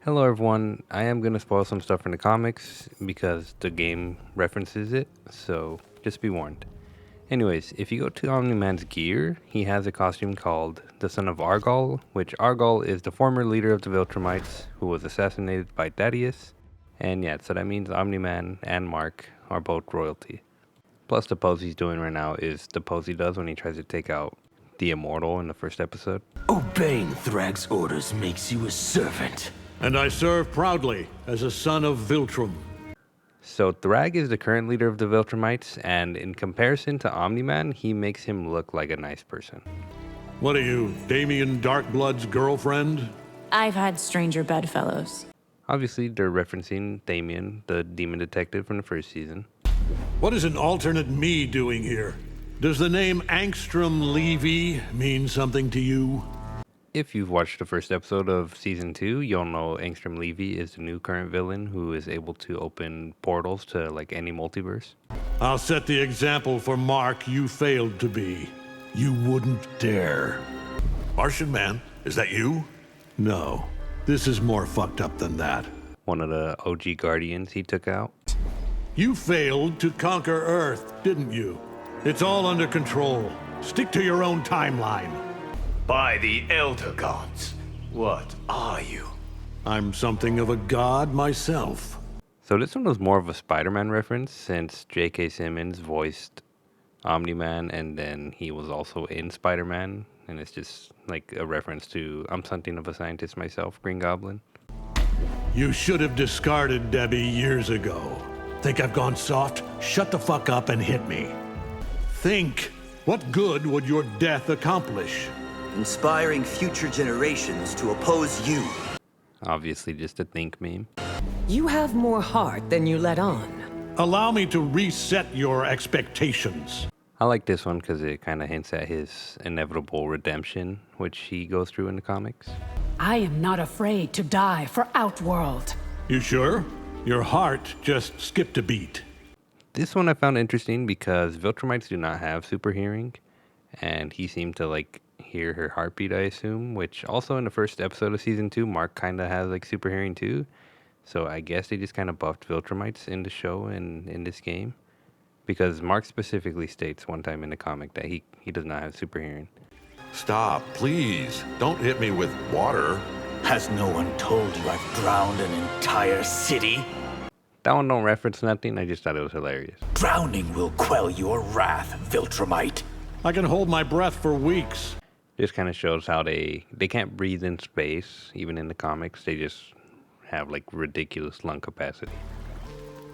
Hello everyone, I am going to spoil some stuff from the comics because the game references it, so just be warned. Anyways, if you go to Omni-Man's gear, he has a costume called the Son of Argall, which Argall is the former leader of the Viltrumites who was assassinated by Thaddeus. And yeah, so that means Omni-Man and Mark are both royalty. Plus the pose he's doing right now is the pose he does when he tries to take out the Immortal in the first episode. Obeying Thragg's orders makes you a servant. And I serve proudly as a son of Viltrum. So Thragg is the current leader of the Viltrumites, and in comparison to Omni-Man, he makes him look like a nice person. What are you, Damien Darkblood's girlfriend? I've had stranger bedfellows. Obviously, they're referencing Damien, the demon detective from the first season. What is an alternate me doing here? Does the name Angstrom Levy mean something to you? If you've watched the first episode of Season 2, you'll know Angstrom Levy is the new current villain who is able to open portals to like any multiverse. I'll set the example for Mark you failed to be. You wouldn't dare. Martian Man, is that you? No, this is more fucked up than that. One of the OG Guardians he took out. You failed to conquer Earth, didn't you? It's all under control. Stick to your own timeline. By the Elder Gods, what are you? I'm something of a god myself. So this one was more of a Spider-Man reference since J.K. Simmons voiced Omni-Man and then he was also in Spider-Man. And it's just like a reference to, I'm something of a scientist myself, Green Goblin. You should have discarded Debbie years ago. Think I've gone soft? Shut the fuck up and hit me. Think, what good would your death accomplish? Inspiring future generations to oppose you. Obviously just a think meme. You have more heart than you let on. Allow me to reset your expectations. I like this one because it kind of hints at his inevitable redemption, which he goes through in the comics. I am not afraid to die for Outworld. You sure? Your heart just skipped a beat. This one I found interesting because Viltrumites do not have super hearing, and he seemed to like hear her heartbeat, I assume, which also in the first episode of Season 2, Mark kind of has like super hearing too. So I guess they just kind of buffed Viltrumites in the show and in this game. Because Mark specifically states one time in the comic that he does not have super hearing. Stop, please. Don't hit me with water. Has no one told you I've drowned an entire city? That one don't reference nothing, I just thought it was hilarious. Drowning will quell your wrath, Viltrumite. I can hold my breath for weeks. This kind of shows how they can't breathe in space, even in the comics. They just have like ridiculous lung capacity.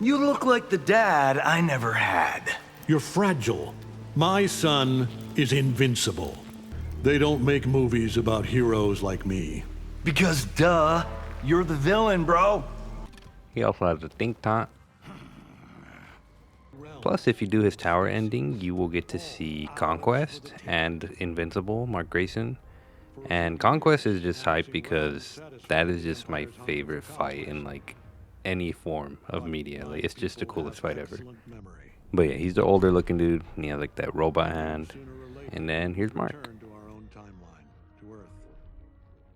You look like the dad I never had. You're fragile. My son is invincible. They don't make movies about heroes like me. Because duh, you're the villain, bro. He also has a think taunt. Plus, if you do his tower ending, you will get to see Conquest and Invincible, Mark Grayson. And Conquest is just hype because that is just my favorite fight in like any form of media. Like, it's just the coolest fight ever. But yeah, he's the older looking dude, and he has like that robot hand. And then here's Mark. Return to our own timeline, to Earth,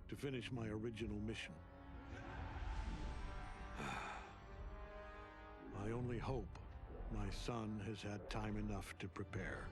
to finish my original mission. I only hope my son has had time enough to prepare.